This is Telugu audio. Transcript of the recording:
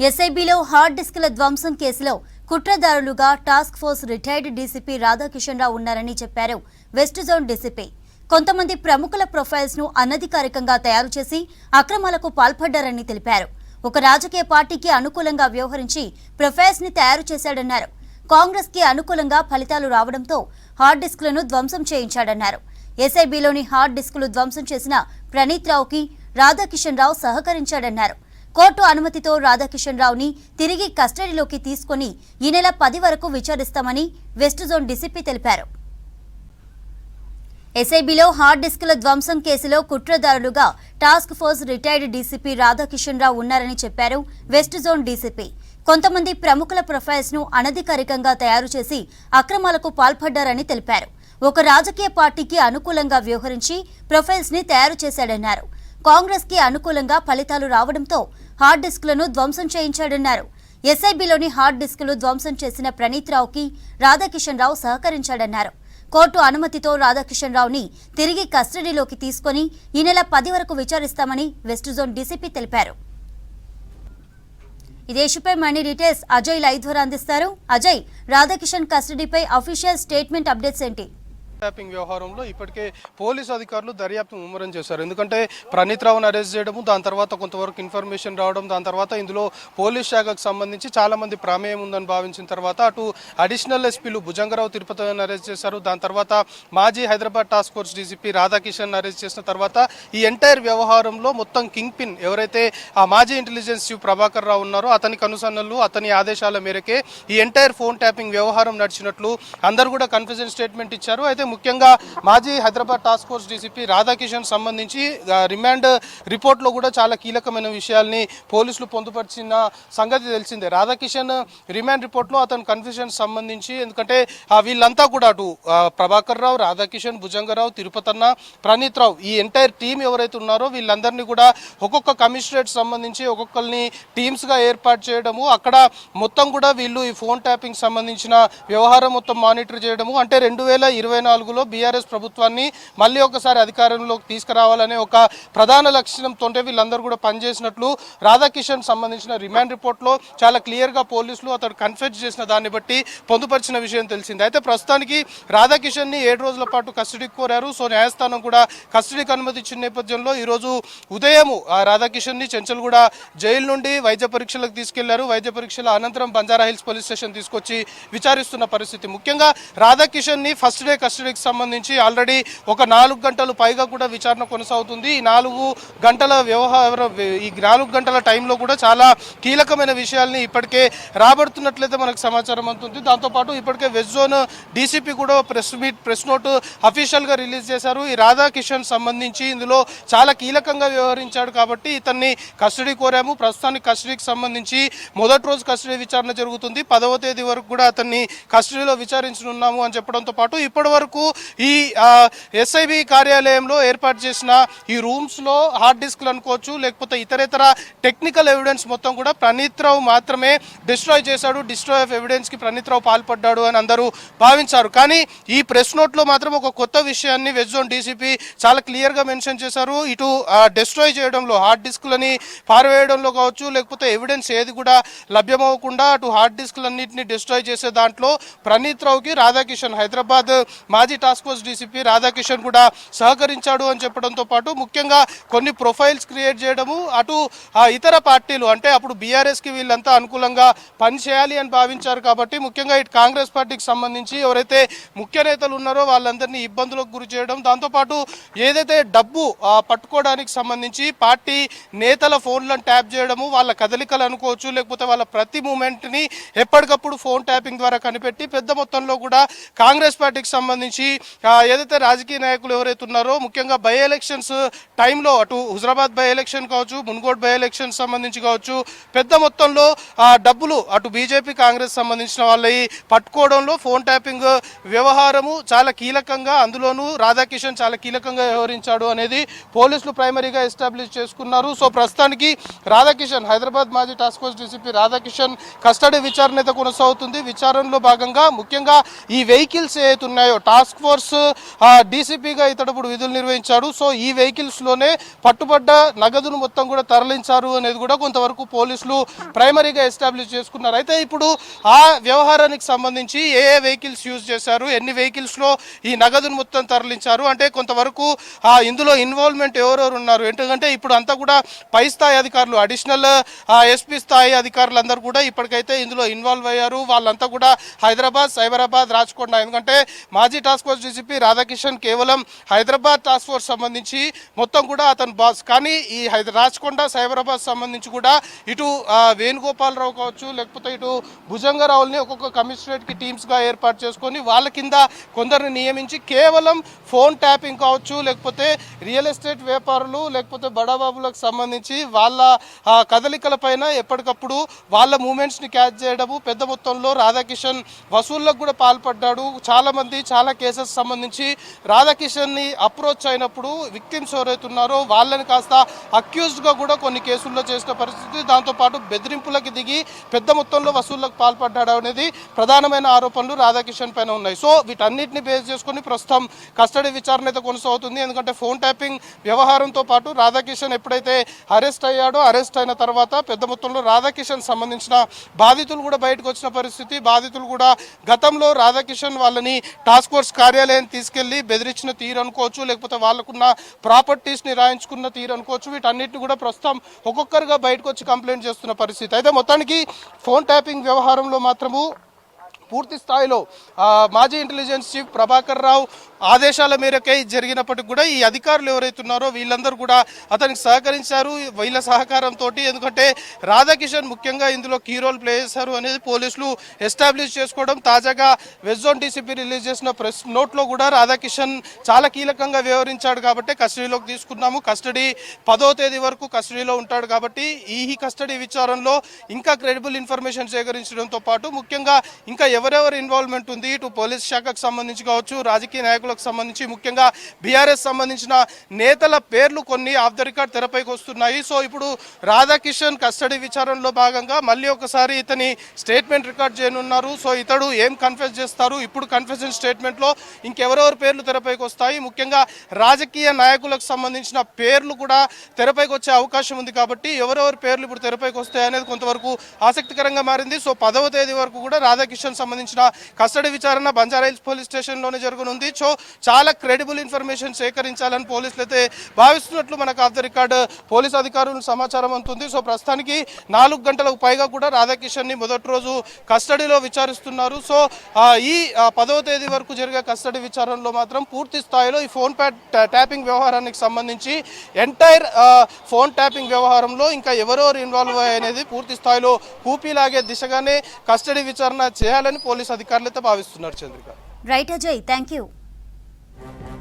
ఎస్ఐబిలో హార్డ్ డిస్కుల ధ్వంసం కేసులో కుట్రదారులుగా task force retired DCP Radhakishan Rao ఉన్నారని చెప్పారు వెస్ట్ జోన్ డీసీపీ. కొంతమంది ప్రముఖుల ప్రొఫైల్స్ ను అనధికారికంగా తయారు చేసి అక్రమాలకు పాల్పడ్డారని తెలిపారు. ఒక రాజకీయ పార్టీకి అనుకూలంగా వ్యవహరించి ప్రొఫైల్స్ ని తయారు చేశాడన్నారు. కాంగ్రెస్ కి అనుకూలంగా ఫలితాలు రావడంతో హార్డ్ డిస్కులను ధ్వంసం చేయించాడన్నారు. ఎస్ఐబిలోని హార్డ్ డిస్కులు ధ్వంసం చేసిన ప్రణీత్ రావుకి రాధాకిషన్ రావు సహకరించాడన్నారు. కోర్టు అనుమతితో రాధాకిషన్ రావుని తిరిగి కస్టడీలోకి తీసుకుని ఈ నెల 10 వరకు విచారిస్తామని వెస్ట్ జోన్ డీసీపీ తెలిపారు. ఎస్ఐబిలో హార్డ్ డిస్కుల ధ్వంసం కేసులో కుట్రదారులుగా task force retired DCP Radhakishan Rao ఉన్నారని చెప్పారు వెస్ట్ జోన్ డీసీపీ. కొంతమంది ప్రముఖుల ప్రొఫైల్స్ ను అనధికారికంగా తయారు చేసి అక్రమాలకు పాల్పడ్డారని తెలిపారు. ఒక రాజకీయ పార్టీకి అనుకూలంగా వ్యవహరించి ప్రొఫైల్స్ ని తయారు చేశాడన్నారు. కాంగ్రెస్ కి అనుకూలంగా ఫలితాలు రావడంతో హార్డ్ డిస్కులను ధ్వంసం చేయించాడన్నారు. ఎస్ఐబిలోని హార్డ్ డిస్కులు ధ్వంసం చేసిన ప్రణీత్ రావుకి రాధాకిషన్ రావు సహకరించాడన్నారు. కోర్టు అనుమతితో రాధాకిషన్ రావుని తిరిగి కస్టడీలోకి తీసుకుని ఈ నెల 10 వరకు విచారిస్తామని వెస్ట్ జోన్ డీసీపీ తెలిపారు. ఇదే ఇష్యూపై మనీ డీటెయిల్స్ అజయ్ లైవ్ ద్వారా అందిస్తారు. అజయ్, రాధాకిషన్ కస్టడీపై అఫీషియల్ స్టేట్మెంట్ అప్డేట్స్ ఏంటి? ట్యాపింగ్ వ్యవహారంలో ఇప్పటికే పోలీసు అధికారులు దర్యాప్తు ముమ్మరం చేశారు. ఎందుకంటే ప్రణీత్ రావును అరెస్ట్ చేయడము, దాని తర్వాత కొంతవరకు ఇన్ఫర్మేషన్ రావడం, దాని తర్వాత ఇందులో పోలీస్ శాఖకు సంబంధించి చాలా మంది ప్రమేయం ఉందని భావించిన తర్వాత అటు అడిషనల్ ఎస్పీలు భుజంగరావు తిరుపతిని అరెస్ట్ చేశారు. దాని తర్వాత మాజీ Hyderabad task force DCP Radhakishan arrest చేసిన తర్వాత ఈ ఎంటైర్ వ్యవహారంలో మొత్తం కింగ్ పిన్ ఎవరైతే ఆ మాజీ ఇంటెలిజెన్స్ చీఫ్ ప్రభాకర్ రావు ఉన్నారో అతని కనుసన్నలు, అతని ఆదేశాల మేరకే ఈ ఎంటైర్ ఫోన్ ట్యాపింగ్ వ్యవహారం నడిచినట్లు అందరూ కూడా కన్ఫ్యూజన్ స్టేట్మెంట్ ఇచ్చారు. అయితే ముఖ్యంగా మాజీ Hyderabad task force DCP Radhakishan సంబంధించి రిమాండ్ రిపోర్ట్లో కూడా చాలా కీలకమైన విషయాల్ని పోలీసులు పొందుపరిచిన సంగతి తెలిసిందే. రాధాకిషన్ రిమాండ్ రిపోర్ట్లో అతని కన్ఫ్యూజన్ సంబంధించి, ఎందుకంటే వీళ్ళంతా కూడా అటు ప్రభాకర్ రావు, రాధాకిషన్, భుజంగరావు, తిరుపతన్న, ప్రణీత్ రావు ఈ ఎంటైర్ టీం ఎవరైతే ఉన్నారో వీళ్ళందరినీ కూడా ఒక్కొక్క కమిషనరేట్ సంబంధించి ఒక్కొక్కరిని టీమ్స్గా ఏర్పాటు చేయడము, అక్కడ మొత్తం కూడా వీళ్ళు ఈ ఫోన్ ట్యాపింగ్ సంబంధించిన వ్యవహారం మొత్తం మానిటర్ చేయడము, అంటే 2024లో బీఆర్ఎస్ ప్రభుత్వాన్ని మళ్ళీ ఒకసారి అధికారంలోకి తీసుకురావాలనే ఒక ప్రధాన లక్ష్యంతో వీళ్ళందరూ కూడా పనిచేసినట్లు రాధాకిషన్ సంబంధించిన రిమాండ్ రిపోర్ట్లో చాలా క్లియర్గా పోలీసులు అతడు కన్ఫెస్ చేసిన దాన్ని బట్టి పొందుపరిచిన విషయం తెలిసింది. అయితే ప్రస్తుతానికి రాధాకిషన్ని 7 రోజుల పాటు కస్టడీకి కోరారు. సో న్యాయస్థానం కూడా కస్టడీకి అనుమతి ఇచ్చిన నేపథ్యంలో ఈరోజు ఉదయం రాధాకిషన్ని చెంచల్గూడ జైలు నుండి వైద్య పరీక్షలకు తీసుకెళ్లారు. వైద్య పరీక్షల అనంతరం బంజారాహిల్స్ పోలీస్ స్టేషన్ తీసుకొచ్చి విచారిస్తున్న పరిస్థితి. ముఖ్యంగా రాధాకిషన్ని ఫస్ట్ డే కస్టడీకి సంబంధించి ఆల్రెడీ ఒక 4 గంటలు పైగా కూడా విచారణ కొనసాగుతుంది. ఈ 4 గంటల ఈ 4 గంటల టైంలో కూడా చాలా కీలకమైన విషయాల్ని ఇప్పటికే రాబడుతున్నట్లయితే మనకు సమాచారం అందుతుంది. దాంతోపాటు ఇప్పటికే వెస్ట్ జోన్ డీసీపీ కూడా ప్రెస్ నోట్ అఫీషియల్గా రిలీజ్ చేశారు. ఈ రాధాకిషన్ సంబంధించి ఇందులో చాలా కీలకంగా వ్యవహరించాడు కాబట్టి ఇతన్ని కస్టడీ కోరాము. ప్రస్తుతానికి కస్టడీకి సంబంధించి మొదటి రోజు కస్టడీ విచారణ జరుగుతుంది. 10వ తేదీ వరకు కూడా అతన్ని కస్టడీలో విచారించనున్నాము అని చెప్పడంతో పాటు ఇప్పటి వరకు ఈ ఎస్ఐబి కార్యాలయంలో ఏర్పాటు చేసిన ఈ రూమ్స్లో హార్డ్ డిస్క్లు అనుకోవచ్చు, లేకపోతే ఇతరేతర టెక్నికల్ ఎవిడెన్స్ మొత్తం కూడా ప్రణీత్ రావు మాత్రమే డిస్ట్రాయ్ చేశాడు. డిస్ట్రాయ్ ఆఫ్ ఎవిడెన్స్కి ప్రణీత్ రావు పాల్పడ్డాడు అని అందరూ భావించారు. కానీ ఈ ప్రెస్ నోట్లో మాత్రం ఒక కొత్త విషయాన్ని వెస్ట్ జోన్ డీసీపీ చాలా క్లియర్గా మెన్షన్ చేశారు. ఇటు డిస్ట్రాయ్ చేయడంలో, హార్డ్ డిస్క్లని పారవేయడంలో కావచ్చు, లేకపోతే ఎవిడెన్స్ ఏది కూడా లభ్యమవ్వకుండా అటు హార్డ్ డిస్క్లన్నింటినీ డిస్ట్రాయ్ చేసే దాంట్లో ప్రణీత్ రావుకి రాధాకిషన్, హైదరాబాద్ మాజీ టాస్క్ ఫోర్స్ డీసీపీ రాధాకిషన్ కూడా సహకరించాడు అని చెప్పడంతో పాటు ముఖ్యంగా కొన్ని ప్రొఫైల్స్ క్రియేట్ చేయడము, అటు ఇతర పార్టీలు అంటే అప్పుడు బీఆర్ఎస్కి వీళ్ళంతా అనుకూలంగా పనిచేయాలి అని భావించారు కాబట్టి ముఖ్యంగా ఇటు కాంగ్రెస్ పార్టీకి సంబంధించి ఎవరైతే ముఖ్య నేతలు ఉన్నారో వాళ్ళందరినీ ఇబ్బందులకు గురి చేయడం, దాంతోపాటు ఏదైతే డబ్బు పట్టుకోవడానికి సంబంధించి పార్టీ నేతల ఫోన్లను ట్యాప్ చేయడము, వాళ్ళ కదలికలు అనుకోవచ్చు, లేకపోతే వాళ్ళ ప్రతి మూమెంట్ని ఎప్పటికప్పుడు ఫోన్ ట్యాపింగ్ ద్వారా కనిపెట్టి పెద్ద మొత్తంలో కూడా కాంగ్రెస్ పార్టీకి సంబంధించి ఏదైతే రాజకీయ నాయకులు ఎవరైతే ఉన్నారో ముఖ్యంగా బై ఎలక్షన్స్ టైంలో అటు హుజరాబాద్ బై ఎలక్షన్ కావచ్చు, మున్గోడ్ బై ఎలక్షన్ సంబంధించి కావచ్చు, పెద్ద మొత్తంలో డబ్బులు అటు బీజేపీ కాంగ్రెస్ సంబంధించిన వాళ్ళవి పట్టుకోవడంలో ఫోన్ ట్యాపింగ్ వ్యవహారము చాలా కీలకంగా, అందులోనూ రాధాకిషన్ చాలా కీలకంగా వ్యవహరించాడు అనేది పోలీసులు ప్రైమరీగా ఎస్టాబ్లిష్ చేసుకున్నారు. సో ప్రస్తుతానికి రాధాకిషన్, హైదరాబాద్ మాజీ task force DCP Radhakishan custody విచారణ అయితే కొనసాగుతుంది. విచారణలో భాగంగా ముఖ్యంగా ఈ వెహికల్స్ ఏవైతే ఉన్నాయో టాస్క్ ఫోర్స్ డీసీపీగా ఇతడు ఇప్పుడు విధులు నిర్వహించాడు. సో ఈ వెహికల్స్లోనే పట్టుబడ్డ నగదును మొత్తం కూడా తరలించారు అనేది కూడా కొంతవరకు పోలీసులు ప్రైమరీగా ఎస్టాబ్లిష్ చేసుకున్నారు. అయితే ఇప్పుడు ఆ వ్యవహారానికి సంబంధించి ఏ వెహికల్స్ యూజ్ చేశారు, ఎన్ని వెహికల్స్లో ఈ నగదును మొత్తం తరలించారు అంటే కొంతవరకు ఇందులో ఇన్వాల్వ్మెంట్ ఎవరెవరు ఉన్నారు, ఎందుకంటే ఇప్పుడు అంతా కూడా పై స్థాయి అధికారులు అడిషనల్ ఎస్పీ స్థాయి అధికారులందరూ కూడా ఇప్పటికైతే ఇందులో ఇన్వాల్వ్ అయ్యారు. వాళ్ళంతా కూడా హైదరాబాద్, సైబరాబాద్, రాచకొండ, ఎందుకంటే మాజీ టాస్క్ ఫోర్స్ డీసీపీ రాధాకిషన్ కేవలం హైదరాబాద్ టాస్క్ ఫోర్స్ సంబంధించి మొత్తం కూడా అతను బాస్, కానీ ఈ రాచకొండ, సైబరాబాద్ సంబంధించి కూడా ఇటు వేణుగోపాలరావు కావచ్చు, లేకపోతే ఇటు భుజంగరావుల్ని ఒక్కొక్క కమిషనరేట్కి టీమ్స్గా ఏర్పాటు చేసుకొని వాళ్ళ కింద కొందరిని నియమించి కేవలం ఫోన్ ట్యాపింగ్ కావచ్చు, లేకపోతే రియల్ ఎస్టేట్ వ్యాపారులు, లేకపోతే బడాబాబులకు సంబంధించి వాళ్ళ కదలికల పైన ఎప్పటికప్పుడు వాళ్ళ మూమెంట్స్ని క్యాచ్ చేయడము, పెద్ద మొత్తంలో రాధాకిషన్ వసూళ్లకు కూడా పాల్పడ్డాడు. చాలామంది చాలా కేసెస్ సంబంధించి రాధాకిషన్ని అప్రోచ్ అయినప్పుడు విక్టిమ్స్ ఎవరైతే ఉన్నారో వాళ్ళని కాస్త అక్యూజ్డ్గా కూడా కొన్ని కేసుల్లో చేసిన పరిస్థితి, దాంతోపాటు బెదిరింపులకు దిగి పెద్ద మొత్తంలో వసూళ్లకు పాల్పడ్డాడు అనేది ప్రధానమైన ఆరోపణలు రాధాకిషన్ పైన ఉన్నాయి. సో వీటన్నిటిని బేస్ చేసుకుని ప్రస్తుతం కస్టడీ విచారణ అయితే కొనసాగుతుంది. ఎందుకంటే ఫోన్ ట్యాపింగ్ వ్యవహారంతో పాటు రాధాకిషన్ ఎప్పుడైతే అరెస్ట్ అయ్యాడో, అరెస్ట్ అయిన తర్వాత పెద్ద మొత్తంలో రాధాకిషన్ సంబంధించిన బాధితులు కూడా బయటకు వచ్చిన పరిస్థితి. బాధితులు కూడా గతంలో రాధాకిషన్ వాళ్ళని టాస్క్ ఫోర్స్ కార్యాలయం తీసుకెళ్లి బెదిరించిన తీరు అనుకోవచ్చు, లేకపోతే వాళ్ళకున్న ప్రాపర్టీస్ని రాయించుకున్న తీరు అనుకోవచ్చు. వీటన్నిటిని కూడా ప్రస్తుతం ఒక్కొక్కరుగా బయటకు వచ్చి కంప్లైంట్ చేస్తున్న పరిస్థితి. అయితే మొత్తానికి ఫోన్ ట్యాపింగ్ వ్యవహారంలో మాత్రము పూర్తి స్థాయిలో మాజీ ఇంటెలిజెన్స్ చీఫ్ ప్రభాకర్ రావు ఆదేశాల మేరకే జరిగినప్పటికీ కూడా ఈ అధికారులు ఎవరైతే ఉన్నారో వీళ్ళందరూ కూడా అతనికి సహకరించారు. వీళ్ళ సహకారంతో, ఎందుకంటే రాధాకిషన్ ముఖ్యంగా ఇందులో కీ రోల్ ప్లే చేశారు అనేది పోలీసులు ఎస్టాబ్లిష్ చేసుకోవడం. తాజాగా వెస్ట్ జోన్ డీసీపీ రిలీజ్ చేసిన ప్రెస్ నోట్లో కూడా రాధాకిషన్ చాలా కీలకంగా వ్యవహరించాడు కాబట్టి కస్టడీలోకి తీసుకున్నాము, కస్టడీ 10వ తేదీ వరకు కస్టడీలో ఉంటాడు కాబట్టి ఈ కస్టడీ విచారణలో ఇంకా క్రెడిబుల్ ఇన్ఫర్మేషన్ సేకరించడంతో పాటు ముఖ్యంగా ఇంకా ఎవరెవరు ఇన్వాల్వ్మెంట్ ఉంది, ఇటు పోలీస్ శాఖకు సంబంధించి కావచ్చు, రాజకీయ నాయకులకు సంబంధించి, ముఖ్యంగా బీఆర్ఎస్ సంబంధించిన నేతల పేర్లు కొన్ని ఆఫ్ ద రికార్డ్ తెరపైకి వస్తున్నాయి. సో ఇప్పుడు రాధాకిషన్ కస్టడీ విచారణలో భాగంగా మళ్ళీ ఒకసారి ఇతని స్టేట్మెంట్ రికార్డ్ చేయనున్నారు. సో ఇతడు ఏం కన్ఫెస్ చేస్తారు, ఇప్పుడు కన్ఫెషన్ స్టేట్మెంట్లో ఇంకెవరెవరి పేర్లు తెరపైకి వస్తాయి, ముఖ్యంగా రాజకీయ నాయకులకు సంబంధించిన పేర్లు కూడా తెరపైకి వచ్చే అవకాశం ఉంది కాబట్టి ఎవరెవరి పేర్లు ఇప్పుడు తెరపైకి వస్తాయి అనేది కొంతవరకు ఆసక్తికరంగా మారింది. సో 10వ తేదీ వరకు కూడా రాధాకిషన్ సంబంధించిన కస్టడీ విచారణ బంజారాహిల్స్ పోలీస్ స్టేషన్లోనే జరగనుంది. సో చాలా క్రెడిబుల్ ఇన్ఫర్మేషన్ సేకరించాలని పోలీసులు అయితే భావిస్తున్నట్లు మనకు ఆఫ్ ద రికార్డ్ పోలీస్ అధికారులు సమాచారం అందుతుంది. సో ప్రస్తుతానికి 4 గంటలకు పైగా కూడా రాధాకిషన్ని మొదటి రోజు కస్టడీలో విచారిస్తున్నారు. సో ఈ 10వ తేదీ వరకు జరిగే కస్టడీ విచారణలో మాత్రం పూర్తి స్థాయిలో ఈ ఫోన్ ట్యాపింగ్ వ్యవహారానికి సంబంధించి ఎంటైర్ ఫోన్ ట్యాపింగ్ వ్యవహారంలో ఇంకా ఎవరెవరు ఇన్వాల్వ్ అయ్యేది పూర్తి స్థాయిలో కూపీలాగే దిశగానే కస్టడీ విచారణ చేయాలని పోలీసు అధికారులు అయితే భావిస్తున్నారు. Chandrika. Right Ajay, thank you.